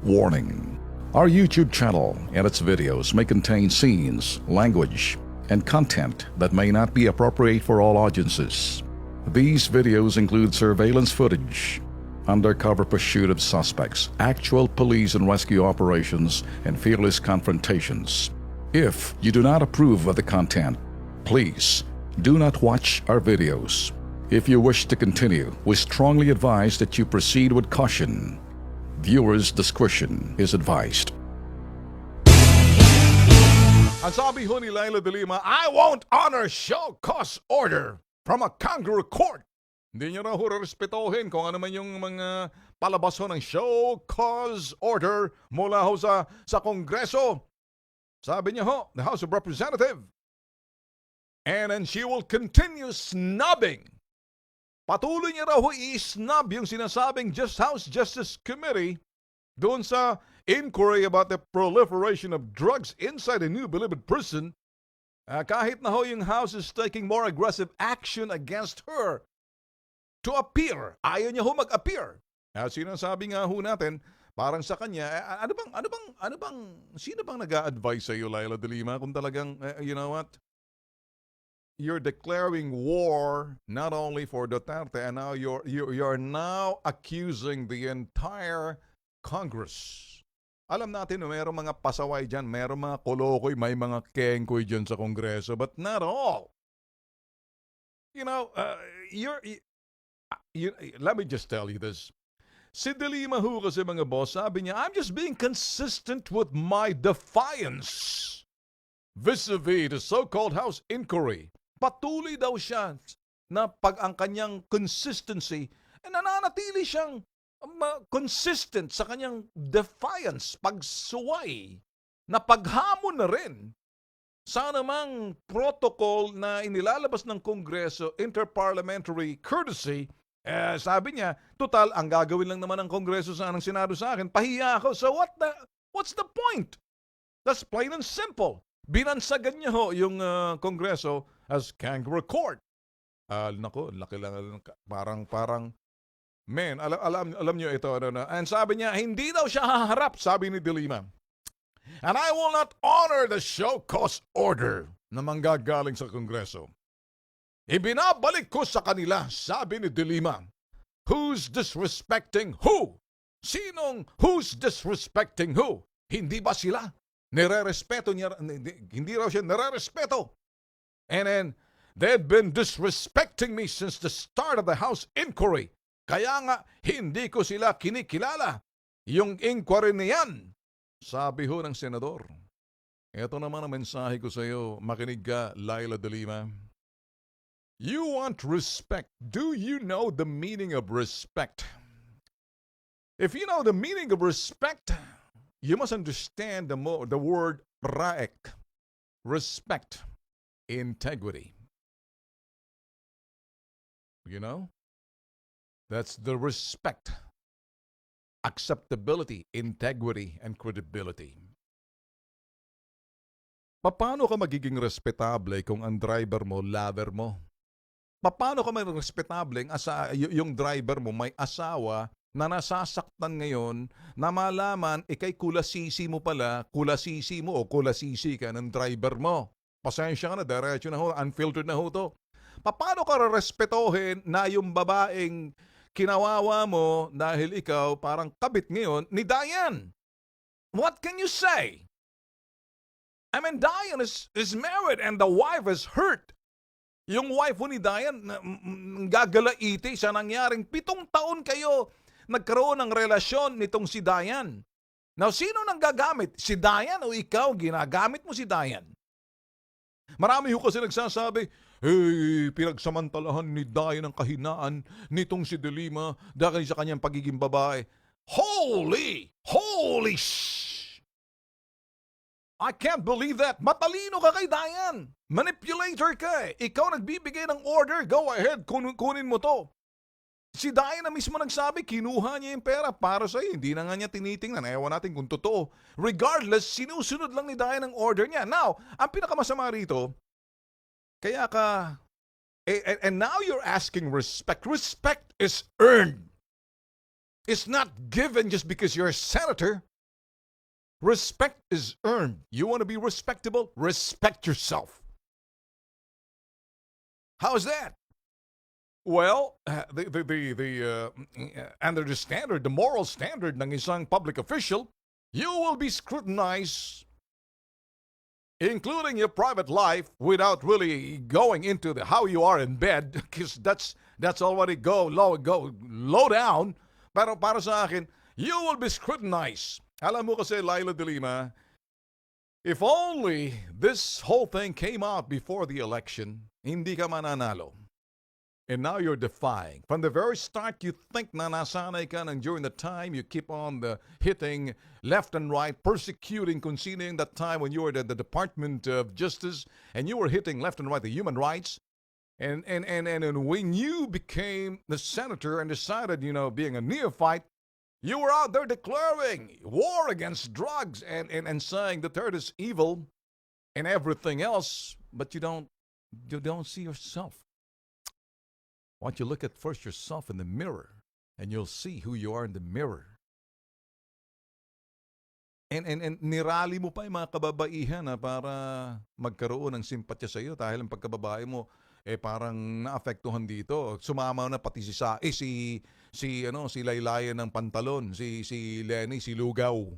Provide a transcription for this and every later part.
Warning: our YouTube channel and its videos may contain scenes, language, and content that may not be appropriate for all audiences. These videos include surveillance footage, undercover pursuit of suspects, actual police and rescue operations, and fearless confrontations. If you do not approve of the content, please do not watch our videos. If you wish to continue, we strongly advise that you proceed with caution. Viewers' discretion is advised. Ang sabi ho ni Laila de Lima, I won't honor show cause order from a kangaroo court. Hindi niyo raw respetuhin kung ano man yung mga palabas ho ng show cause order mula ho sa Kongreso. Sabi niya ho, the House of Representatives. And then she will continue snubbing. Patuloy niya raw ho i-snub yung sinasabing House Justice Committee doon sa inquiry about the proliferation of drugs inside a New Bilibid prison. Kahit na ho yung House is taking more aggressive action against her to appear. Ayaw niya ho mag-appear. Sinasabi nga ho natin, parang sa kanya, sino bang nag-a-advise sa iyo, Laila de Lima, kung talagang, you know what? You're declaring war not only for Duterte, and now you're now accusing the entire Congress. Alam natin na mayroong mga pasaway dyan, mayroong mga kolokoy, may mga kengkoy dyan sa Kongreso, but not all. You know, let me just tell you this. Si De Lima ho kasi mga boss, sabi niya, I'm just being consistent with my defiance vis-a-vis the so-called House inquiry. Patuloy daw siya na pag ang kanyang consistency, nananatili siyang consistent sa kanyang defiance, pagsuway, na paghamon na rin sa namang protocol na inilalabas ng Kongreso, interparliamentary courtesy. Sabi niya, total, ang gagawin lang naman ng Kongreso ng Senado sa akin, pahiya ako. So what's the point? That's plain and simple. Binansagan niya ho yung Kongreso as kangaroo court. Nako, laki lang, parang, man, alam niyo ito. And sabi niya, hindi daw siya haharap, sabi ni De Lima. And I will not honor the show cause order na manggagaling sa Kongreso. Ibinabalik ko sa kanila, sabi ni De Lima. Who's disrespecting who? Sinong who's disrespecting who? Hindi ba sila? Nire-respeto niya, hindi raw siya nire-respeto. And then, they've been disrespecting me since the start of the House inquiry. Kaya nga, hindi ko sila kinikilala. Yung inquiry niyan, sabi ho ng senador. Ito naman ang mensahe ko sa iyo, makinig ka, Laila de Lima. You want respect. Do you know the meaning of respect? If you know the meaning of respect, you must understand the word raek, respect, integrity. You know? That's the respect, acceptability, integrity, and credibility. Paano ka magiging respetable kung ang driver mo, lover mo? Paano ka magiging respetable yung driver mo may asawa na nasasaktan ngayon na malaman ikay kulasisi mo pala, kulasisi mo o kulasisi ka ng driver mo. Pasensya ka na, diretso na ho, unfiltered na ho to. Paano ka respetohin na yung babaeng kinawawa mo dahil ikaw parang kabit ngayon ni Diane? What can you say? I mean, Diane is married and the wife is hurt. Yung wife ni Diane, gagalaiti sa nangyaring 7 taon kayo nagkaroon ng relasyon nitong si Diane. Now, sino nang gagamit? Si Diane o ikaw? Ginagamit mo si Diane? Marami ho kasi nagsasabi, pinagsamantalahan ni Diane ang kahinaan nitong si De Lima dahil sa kanyang pagiging babae. Holy I can't believe that. Matalino ka kay Diane. Manipulator ka eh. Ikaw nagbibigay ng order. Go ahead, kunin mo to. Si Diane na mismo nagsabi, kinuha niya yung pera para sa iyo. Hindi na nga niya tinitingnan. Ewan natin kung totoo. Regardless, sinusunod lang ni Diane ang order niya. Now, ang pinakamasama rito, kaya ka, and now you're asking respect. Respect is earned. It's not given just because you're a senator. Respect is earned. You want to be respectable? Respect yourself. How's that? Well, under the standard, the moral standard ng isang public official, you will be scrutinized, including your private life, without really going into the how you are in bed, because that's already low down. Pero para sa akin, you will be scrutinized. Alam mo kasi, Laila de Lima, if only this whole thing came out before the election, hindi ka mananalo. And now you're defying. From the very start, you think na nasanay ka, and during the time, you keep on hitting left and right, persecuting kung sino yung that time when you were at the Department of Justice, and you were hitting left and right the human rights. And when you became the senator and decided, being a neophyte, you were out there declaring war against drugs and saying the third is evil and everything else, but you don't see yourself. Why don't you look at first yourself in the mirror, and you'll see who you are in the mirror. And nirali mo pa yung mga kababaihan na para magkaroon ng simpatya sa iyo dahil ang pagkababae mo parang naapektuhan dito. Sumama na pati si Laylayan ng pantalon, si Lenny, si Lugaw.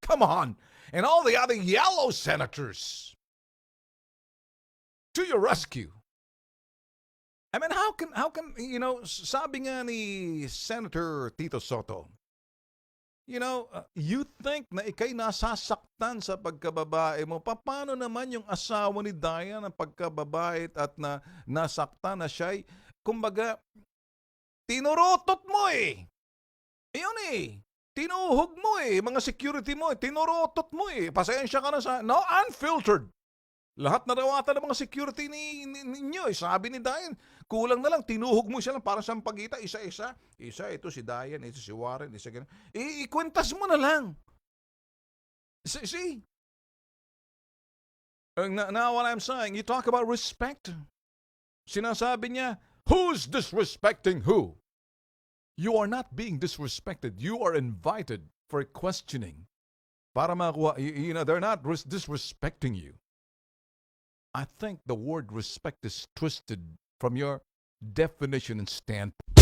Come on. And all the other yellow senators to your rescue. I mean, how can sabi nga ni Senator Tito Soto, you think na ikay nasasaktan sa pagkababae mo. Paano naman yung asawa ni Diane ang pagkababae at nasaktan na siya'y, kumbaga, tinurotot mo eh. Iyon eh. Tinuhog mo eh. Mga security mo eh. Tinurotot mo eh. Pasensya ka na no, unfiltered. Lahat na raw ata ng mga security ninyo. Sabi ni Diane, kulang na lang, tinuhog mo siya lang para sa pagita, isa-isa. Isa, ito si Diane, ito si Warren, isa ganun. Ikwentas mo na lang. See? Now what I'm saying, you talk about respect. Sinasabi niya, who's disrespecting who? You are not being disrespected. You are invited for questioning. Para makuha, they're not disrespecting you. I think the word respect is twisted from your definition and standpoint.